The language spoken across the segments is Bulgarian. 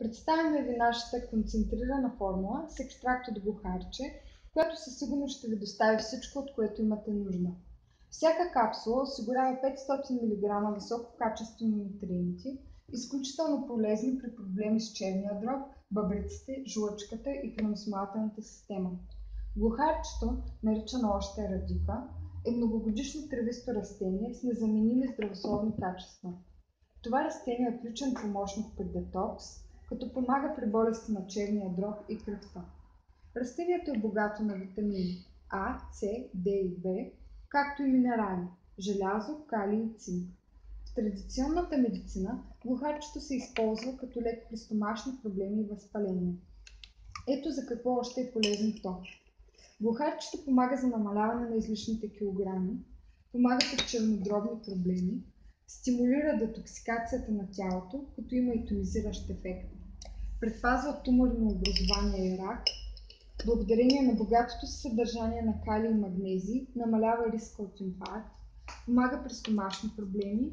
Представяме ви нашата концентрирана формула с екстракт от глухарче, която със сигурност ще ви достави всичко, от което имате нужда. Всяка капсула осигурява 500 мг висококачествени нутриенти, изключително полезни при проблеми с черния дроб, бъбреците, жлъчката и храносмилателната система. Глухарчето, наричано още радика, е многогодишно тревисто растение с незаменими здравословни качества. Това растение е ключен помощник при детокс, като помага при болести на черния дроб и кръвта. Растението е богато на витамини А, С, Д и В, както и минерали – желязо, калий и цинк. В традиционната медицина глухарчето се използва като лек при стомашни проблеми и възпаления. Ето за какво още е полезно то. Глухарчето помага за намаляване на излишните килограми, помага при чернодробни проблеми, стимулира детоксикацията на тялото, като има и тонизиращ ефект. Предпазва от туморно образование и рак. Благодарение на богатото си съдържание на калий и магнезий, намалява риска от инфаркт, помага при стомашни проблеми,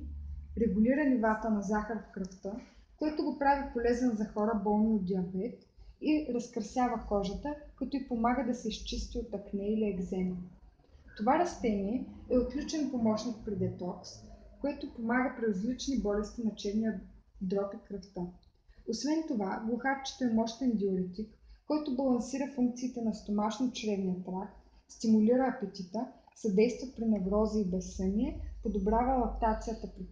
регулира нивата на захар в кръвта, което го прави полезен за хора болни от диабет и разкрасява кожата, като и помага да се изчисти от акне или екзема. Това растение е отличен помощник при детокс, което помага при различни болести на черния дроб и кръвта. Освен това, глухарчето е мощен диуретик, който балансира функциите на стомашно-чревния тракт, стимулира апетита, съдейства при неврози и безсъние, подобрява лактацията при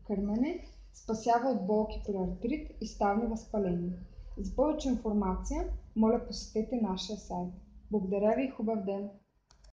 кърмене, спасява от болки при артрит и ставни възпаления. За повече информация, моля посетете нашия сайт. Благодаря ви и хубав ден!